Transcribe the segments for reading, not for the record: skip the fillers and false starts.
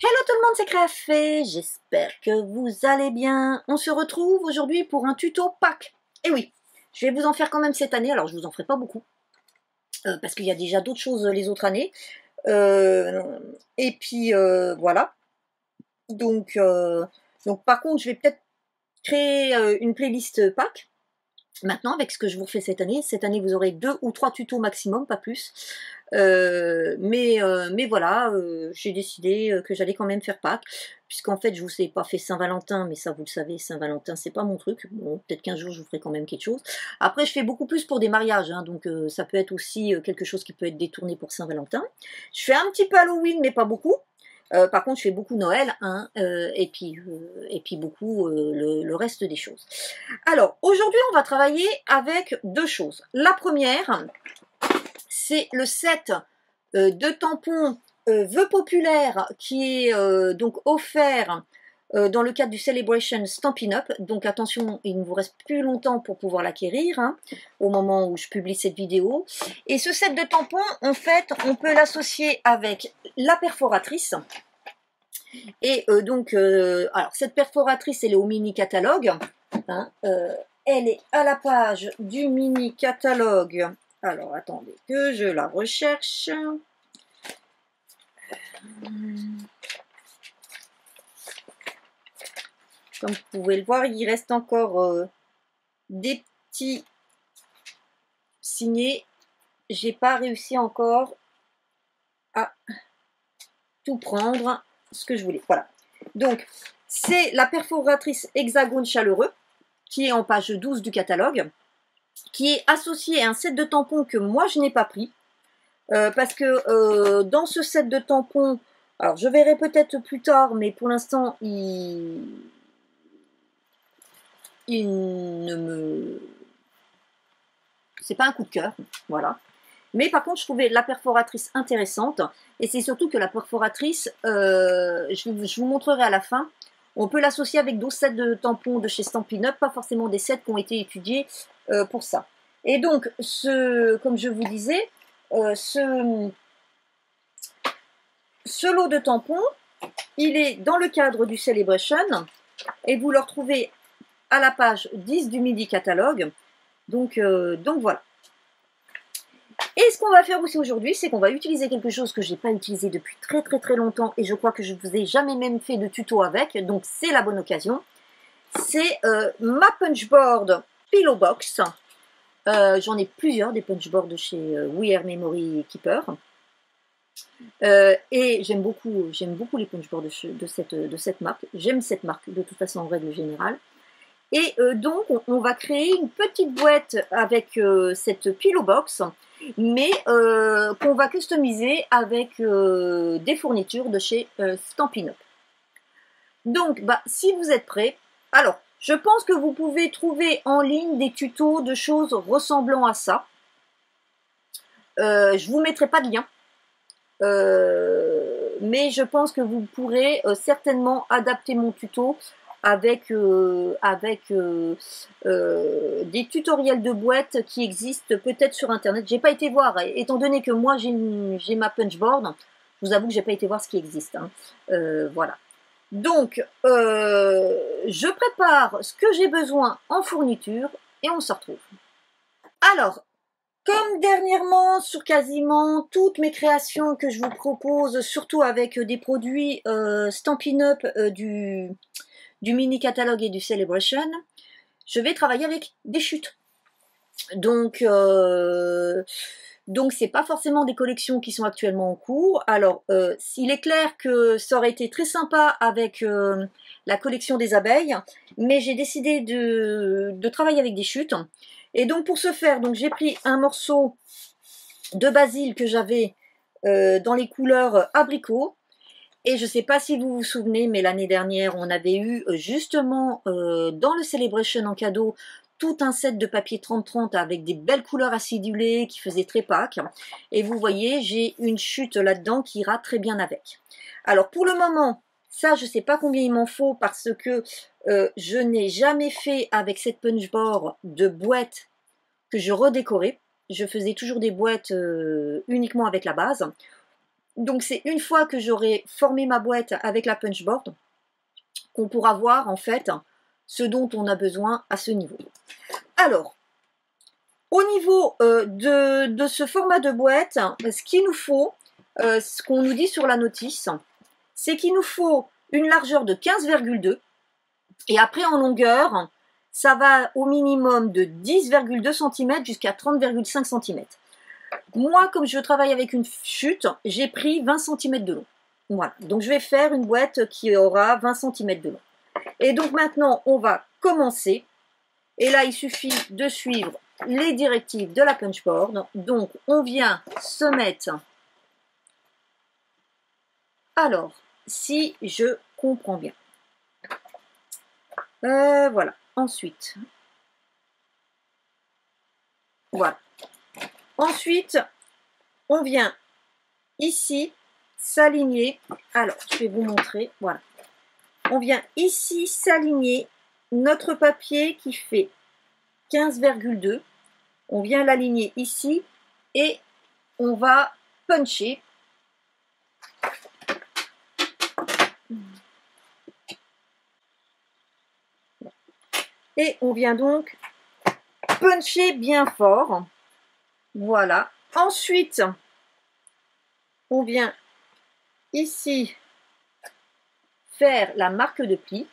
Hello tout le monde, c'est Créafait, j'espère que vous allez bien. On se retrouve aujourd'hui pour un tuto Pâques. Et oui, je vais vous en faire quand même cette année, alors je vous en ferai pas beaucoup, parce qu'il y a déjà d'autres choses les autres années. Et puis voilà, donc, par contre je vais peut-être créer une playlist Pâques. Maintenant, avec ce que je vous refais cette année vous aurez 2 ou 3 tutos maximum, pas plus. Mais voilà, j'ai décidé que j'allais quand même faire Pâques, puisqu'en fait, je vous ai pas fait Saint-Valentin, mais ça, vous le savez, Saint-Valentin, c'est pas mon truc. Bon, peut-être qu'un jour, je vous ferai quand même quelque chose. Après, je fais beaucoup plus pour des mariages, hein, donc ça peut être aussi quelque chose qui peut être détourné pour Saint-Valentin. Je fais un petit peu Halloween, mais pas beaucoup. Par contre, je fais beaucoup Noël, hein, et puis beaucoup le reste des choses. Alors, aujourd'hui, on va travailler avec deux choses. La première, c'est le set de tampons vœux populaires qui est donc offert dans le cadre du Celebration Stampin' Up. Donc attention, il ne vous reste plus longtemps pour pouvoir l'acquérir, hein, au moment où je publie cette vidéo. Et ce set de tampons, en fait, on peut l'associer avec la perforatrice. Et alors cette perforatrice, elle est au mini catalogue. Hein, elle est à la page du mini catalogue. Alors attendez que je la recherche. Comme vous pouvez le voir, il reste encore des petits signés. J'ai pas réussi encore à tout prendre ce que je voulais. Voilà. Donc, c'est la perforatrice hexagone chaleureux qui est en page 12 du catalogue, qui est associée à un set de tampons que moi je n'ai pas pris. Parce que dans ce set de tampons, alors je verrai peut-être plus tard, mais pour l'instant, il ne me... C'est pas un coup de cœur, voilà. Mais par contre, je trouvais la perforatrice intéressante. Et c'est surtout que la perforatrice, je vous montrerai à la fin, on peut l'associer avec d'autres sets de tampons de chez Stampin' Up, pas forcément des sets qui ont été étudiés pour ça. Et donc, comme je vous disais, ce lot de tampons, il est dans le cadre du Celebration et vous le retrouvez à la page 10 du midi catalogue. Donc voilà. Et ce qu'on va faire aussi aujourd'hui, c'est qu'on va utiliser quelque chose que je n'ai pas utilisé depuis très longtemps et je crois que je ne vous ai jamais même fait de tuto avec, donc c'est la bonne occasion. C'est ma punchboard Pillow Box. J'en ai plusieurs, des punchboards de chez We Are Memory Keeper. Et j'aime beaucoup les punchboards de cette marque. J'aime cette marque de toute façon en règle générale. Et donc on va créer une petite boîte avec cette pillow box, mais qu'on va customiser avec des fournitures de chez Stampin' Up. Donc si vous êtes prêts, alors je pense que vous pouvez trouver en ligne des tutos de choses ressemblant à ça. Je ne vous mettrai pas de lien. Mais je pense que vous pourrez certainement adapter mon tuto avec des tutoriels de boîtes qui existent peut-être sur internet. J'ai pas été voir, étant donné que moi j'ai ma punchboard, je vous avoue que j'ai pas été voir ce qui existe, hein. Voilà. Donc je prépare ce que j'ai besoin en fourniture et on se retrouve. Alors, comme dernièrement, sur quasiment toutes mes créations que je vous propose, surtout avec des produits Stampin' Up du mini catalogue et du Celebration, je vais travailler avec des chutes. Donc c'est pas forcément des collections qui sont actuellement en cours. Alors, il est clair que ça aurait été très sympa avec la collection des abeilles, mais j'ai décidé de travailler avec des chutes. Et donc pour ce faire, j'ai pris un morceau de basil que j'avais dans les couleurs abricot. Et je ne sais pas si vous vous souvenez, mais l'année dernière, on avait eu justement dans le Celebration en cadeau tout un set de papier 30-30 avec des belles couleurs acidulées qui faisaient très Pâques. Et vous voyez, j'ai une chute là-dedans qui ira très bien avec. Alors pour le moment, ça je ne sais pas combien il m'en faut parce que je n'ai jamais fait avec cette punchboard de boîte que je redécorais. Je faisais toujours des boîtes uniquement avec la base. Donc c'est une fois que j'aurai formé ma boîte avec la punchboard qu'on pourra voir en fait ce dont on a besoin à ce niveau. Alors, au niveau de ce format de boîte, ce qu'il nous faut, ce qu'on nous dit sur la notice, c'est qu'il nous faut une largeur de 15,2 et après en longueur, ça va au minimum de 10,2 cm jusqu'à 30,5 cm. Moi, comme je travaille avec une chute, j'ai pris 20 cm de long. Voilà, donc je vais faire une boîte qui aura 20 cm de long. Et donc maintenant, on va commencer. Et là, il suffit de suivre les directives de la punchboard. Donc, on vient se mettre... Alors, si je comprends bien. Voilà, ensuite. Voilà. Ensuite, on vient ici s'aligner. Alors, je vais vous montrer. Voilà. On vient ici s'aligner notre papier qui fait 15,2. On vient l'aligner ici et on va puncher. Et on vient donc puncher bien fort. Voilà. Ensuite, on vient ici faire la marque de pli.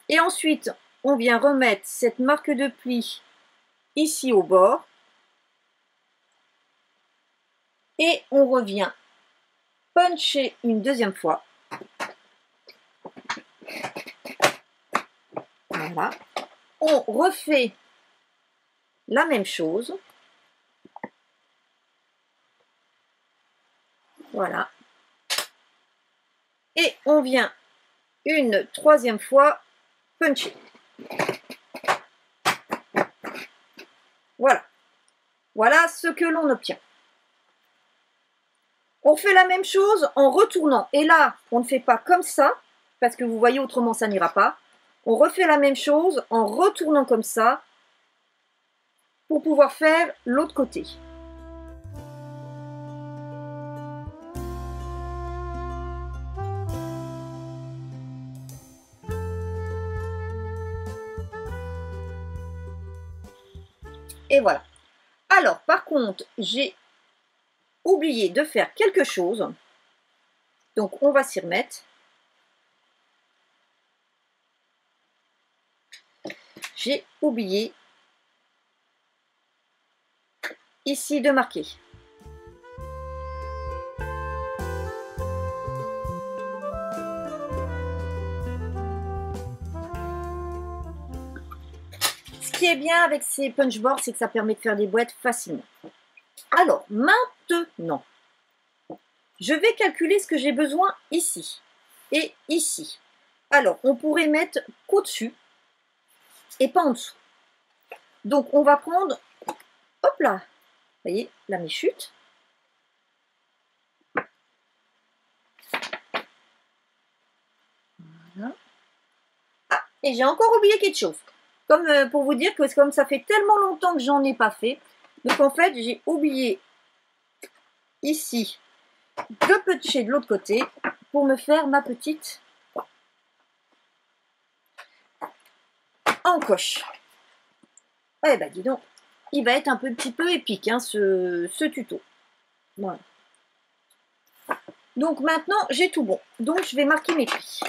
Et ensuite, on vient remettre cette marque de pli ici au bord. Et on revient puncher une deuxième fois. Voilà. On refait la même chose. Voilà. Et on vient une troisième fois puncher. Voilà. Voilà ce que l'on obtient. On fait la même chose en retournant. Et là, on ne fait pas comme ça, parce que vous voyez, autrement ça n'ira pas. On refait la même chose en retournant comme ça, pour pouvoir faire l'autre côté. Et voilà. Alors, par contre, j'ai oublié de faire quelque chose. Donc, on va s'y remettre. J'ai oublié ici de marquer. Ce qui est bien avec ces punchboards, c'est que ça permet de faire des boîtes facilement. Alors, maintenant, je vais calculer ce que j'ai besoin ici et ici. Alors, on pourrait mettre qu'au-dessus et pas en dessous. Donc, on va prendre, hop là, vous voyez, là mes chutes. Voilà. Ah, et j'ai encore oublié quelque chose. Comme pour vous dire que comme ça fait tellement longtemps que j'en ai pas fait, donc en fait, j'ai oublié ici de puncher de l'autre côté pour me faire ma petite encoche. Eh ben dis donc, il va être un petit peu épique hein, ce tuto. Voilà. Donc maintenant j'ai tout bon. Donc je vais marquer mes plis.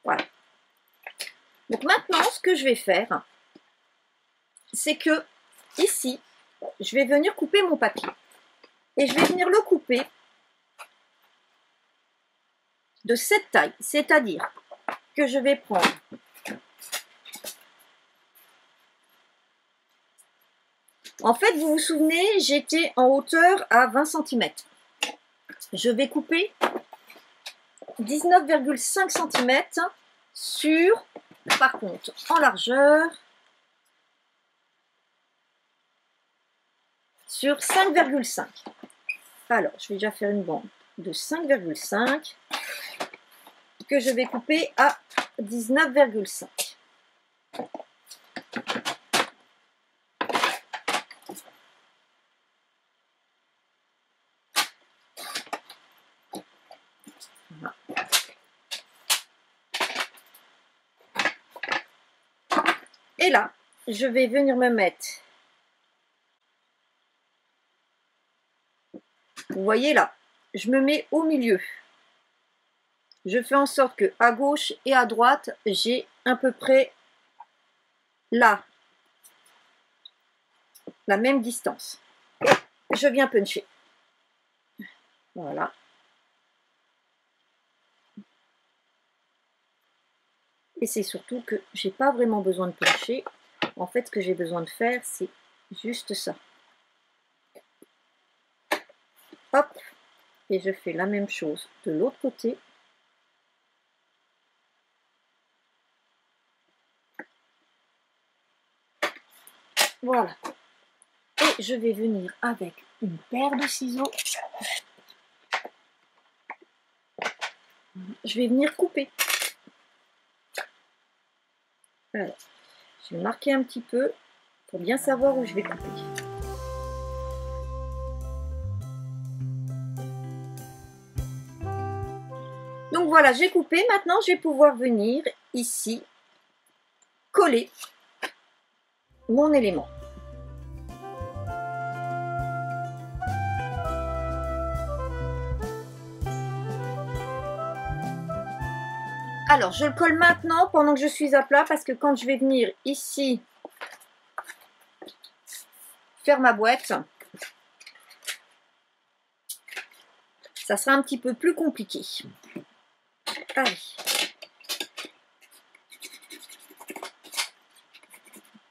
Voilà. Donc maintenant, ce que je vais faire, c'est que ici, je vais venir couper mon papier. Et je vais venir le couper de cette taille. C'est-à-dire que je vais prendre en fait, vous vous souvenez, j'étais en hauteur à 20 cm. Je vais couper 19,5 cm sur, par contre, en largeur, sur 5,5. Alors, je vais déjà faire une bande de 5,5 que je vais couper à 19,5. Voilà. Et là, je vais venir me mettre, vous voyez là, je me mets au milieu. Je fais en sorte que à gauche et à droite, j'ai à peu près là la même distance. Et je viens puncher. Voilà. Et c'est surtout que j'ai pas vraiment besoin de puncher. En fait, ce que j'ai besoin de faire, c'est juste ça. Hop. Et je fais la même chose de l'autre côté. Voilà. Et je vais venir avec une paire de ciseaux. Je vais venir couper. Alors, je vais marquer un petit peu pour bien savoir où je vais couper. Donc voilà, j'ai coupé. Maintenant, je vais pouvoir venir ici coller mon élément. Alors, je le colle maintenant pendant que je suis à plat parce que quand je vais venir ici faire ma boîte, ça sera un petit peu plus compliqué. Allez.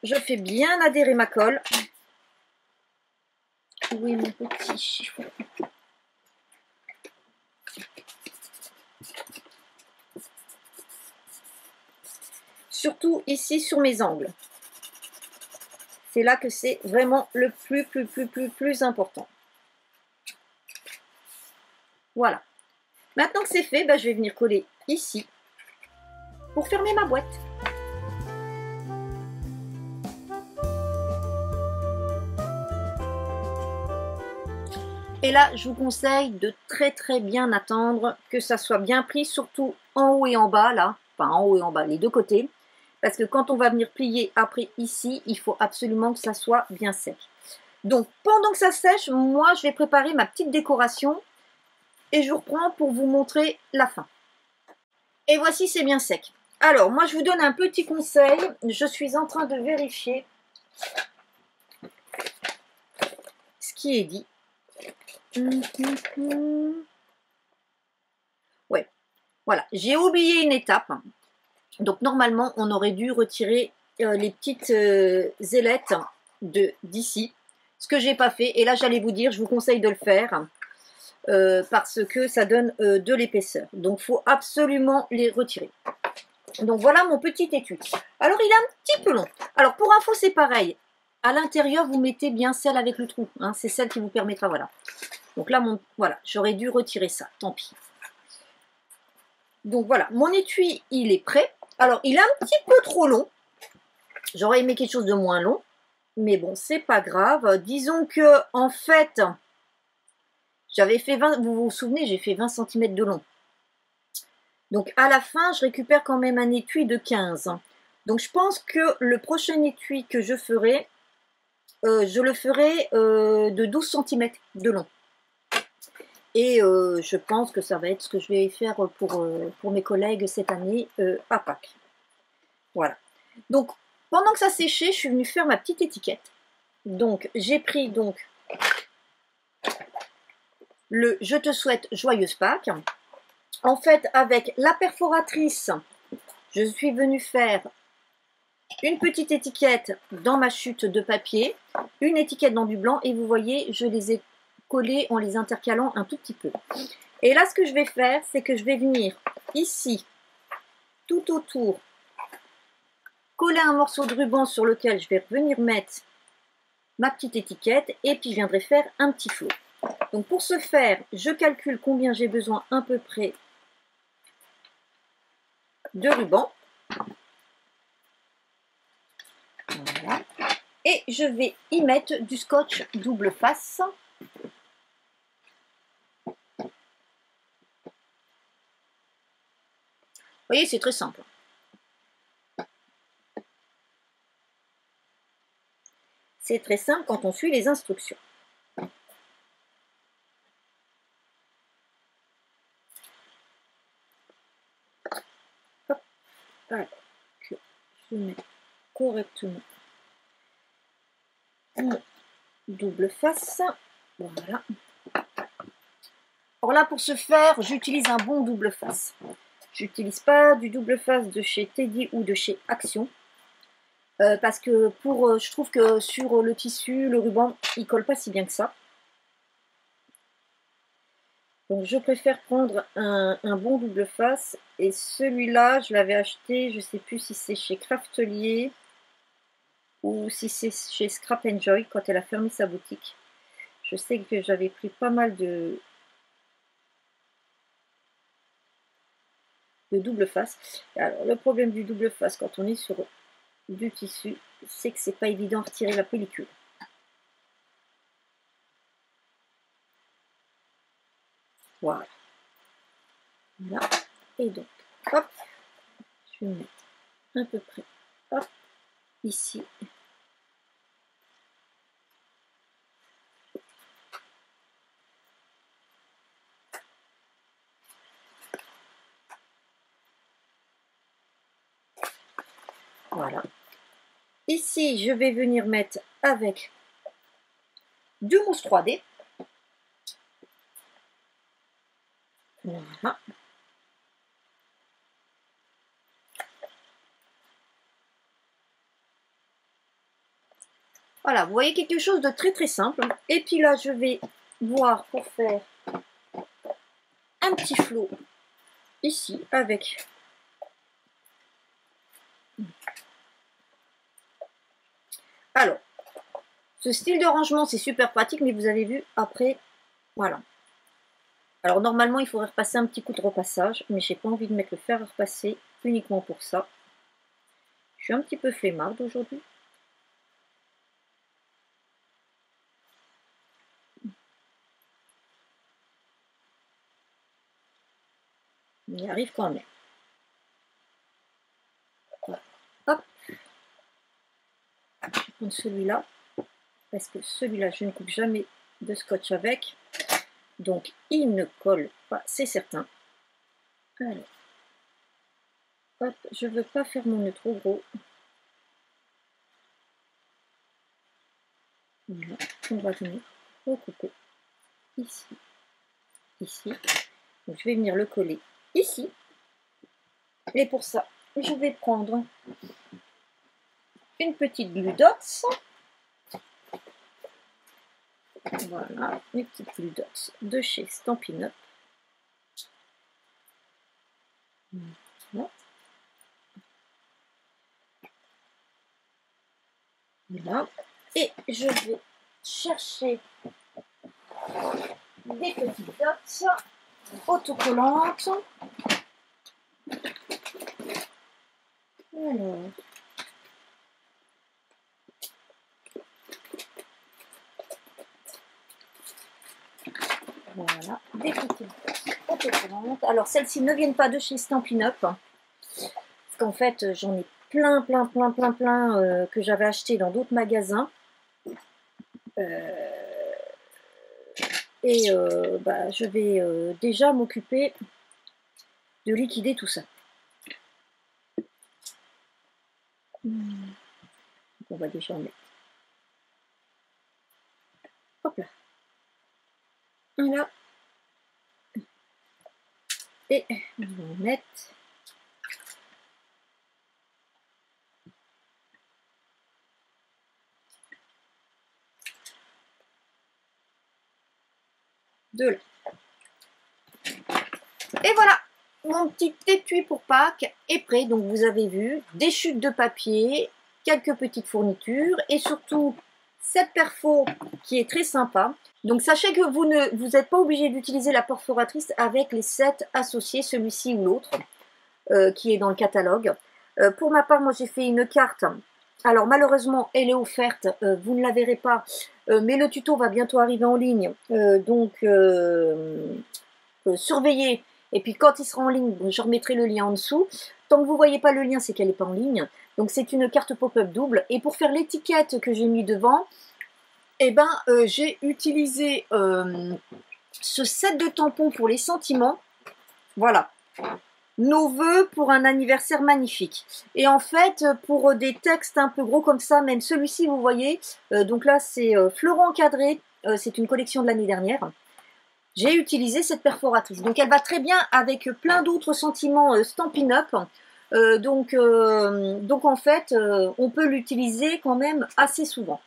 Je fais bien adhérer ma colle. Oui, mon petit chiffon. Surtout ici sur mes angles. C'est là que c'est vraiment le plus important. Voilà. Maintenant que c'est fait, je vais venir coller ici pour fermer ma boîte. Et là, je vous conseille de très bien attendre que ça soit bien pris, surtout en haut et en bas, là. Enfin, en haut et en bas, les deux côtés. Parce que quand on va venir plier après ici, il faut absolument que ça soit bien sec. Donc, pendant que ça sèche, moi, je vais préparer ma petite décoration. Et je vous reprends pour vous montrer la fin. Et voici, c'est bien sec. Alors, moi, je vous donne un petit conseil. Je suis en train de vérifier ce qui est dit. Ouais, voilà. J'ai oublié une étape. Donc, normalement, on aurait dû retirer les petites ailettes d'ici. Ce que j'ai pas fait. Et là, j'allais vous dire, je vous conseille de le faire. Parce que ça donne de l'épaisseur. Donc, il faut absolument les retirer. Donc, voilà mon petit étui. Alors, il est un petit peu long. Alors, pour info, c'est pareil. À l'intérieur, vous mettez bien celle avec le trou. Hein, c'est celle qui vous permettra, voilà. Donc là, voilà, j'aurais dû retirer ça. Tant pis. Donc, voilà. Mon étui, il est prêt. Alors, il est un petit peu trop long. J'aurais aimé quelque chose de moins long. Mais bon, c'est pas grave. Disons que, en fait... J'avais fait 20, vous vous souvenez, j'ai fait 20 cm de long. Donc à la fin, je récupère quand même un étui de 15. Donc je pense que le prochain étui que je ferai, je le ferai de 12 cm de long. Et je pense que ça va être ce que je vais faire pour mes collègues cette année à Pâques. Voilà. Donc pendant que ça séchait, je suis venue faire ma petite étiquette. Donc j'ai pris donc... le je te souhaite joyeuse Pâques. En fait, avec la perforatrice, je suis venue faire une petite étiquette dans ma chute de papier, une étiquette dans du blanc, et vous voyez, je les ai collées en les intercalant un tout petit peu. Et là, ce que je vais faire, c'est que je vais venir ici, tout autour, coller un morceau de ruban sur lequel je vais venir mettre ma petite étiquette et puis je viendrai faire un petit flot. Donc pour ce faire, je calcule combien j'ai besoin à peu près de ruban. Voilà. Et je vais y mettre du scotch double face. Vous voyez, c'est très simple. C'est très simple quand on suit les instructions. Hop. Alors que je mets correctement mon double face. Voilà. Alors là, pour ce faire, j'utilise un bon double face. J'utilise pas du double face de chez Teddy ou de chez Action. Parce que je trouve que sur le tissu, le ruban, il colle pas si bien que ça. Donc je préfère prendre un bon double face. Et celui-là, je l'avais acheté, je sais plus si c'est chez Craftelier ou si c'est chez Scrap Enjoy quand elle a fermé sa boutique. Je sais que j'avais pris pas mal de double face. Alors le problème du double face quand on est sur du tissu, c'est que c'est pas évident à retirer la pellicule. Voilà. Là. Et donc, hop, je vais mettre à peu près, hop, ici. Voilà. Ici, je vais venir mettre avec du mousse 3D. Voilà. Voilà, vous voyez quelque chose de très très simple. Et puis là, je vais voir pour faire un petit flot ici avec alors ce style de rangement c'est super pratique, mais vous avez vu après, voilà. Alors normalement il faudrait repasser un petit coup de repassage, mais j'ai pas envie de mettre le fer à repasser uniquement pour ça. Je suis un petit peu flemmarde aujourd'hui. On y arrive quand même. Voilà. Hop. Je vais prendre celui-là, parce que celui-là, je ne coupe jamais de scotch avec. Donc, il ne colle pas, c'est certain. Alors, hop, je ne veux pas faire mon nœud trop gros. Voilà, on va venir recouper ici, ici. Donc, je vais venir le coller ici. Et pour ça, je vais prendre une petite Gludox. Voilà, une petite Gludox de chez Stampin' Up. Voilà. Voilà. Et je vais chercher des petites dots autocollantes. Alors, voilà, des petites dots autocollantes. Alors, celles-ci ne viennent pas de chez Stampin' Up, parce qu'en fait, j'en ai plein que j'avais acheté dans d'autres magasins. Je vais déjà m'occuper de liquider tout ça. Donc on va déjà en mettre. Hop là. Voilà. Et on va en mettre. De là. Et voilà, mon petit étui pour Pâques est prêt. Donc vous avez vu, des chutes de papier, quelques petites fournitures et surtout cette perfo qui est très sympa. Donc sachez que vous n'êtes pas obligé d'utiliser la perforatrice avec les sets associés, celui-ci ou l'autre, qui est dans le catalogue. Pour ma part, moi j'ai fait une carte. Alors malheureusement, elle est offerte, vous ne la verrez pas, mais le tuto va bientôt arriver en ligne. Surveillez. Et puis quand il sera en ligne, je remettrai le lien en dessous. Tant que vous ne voyez pas le lien, c'est qu'elle n'est pas en ligne. Donc c'est une carte pop-up double. Et pour faire l'étiquette que j'ai mis devant, eh ben, j'ai utilisé ce set de tampons pour les sentiments. Voilà. Nos vœux pour un anniversaire magnifique. Et en fait, pour des textes un peu gros comme ça, même celui-ci, vous voyez, donc là, c'est Fleuron encadré. C'est une collection de l'année dernière. J'ai utilisé cette perforatrice. Donc, elle va très bien avec plein d'autres sentiments Stampin' Up. Donc, en fait, on peut l'utiliser quand même assez souvent.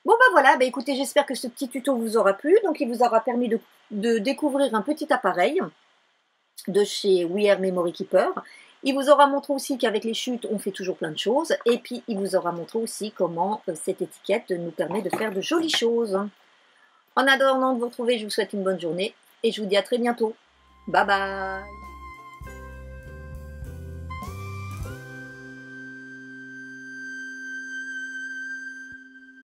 Bon bah voilà, bah écoutez, j'espère que ce petit tuto vous aura plu. Donc il vous aura permis de découvrir un petit appareil de chez We Are Memory Keeper. Il vous aura montré aussi qu'avec les chutes, on fait toujours plein de choses. Et puis il vous aura montré aussi comment cette étiquette nous permet de faire de jolies choses. En attendant de vous retrouver, je vous souhaite une bonne journée et je vous dis à très bientôt. Bye bye!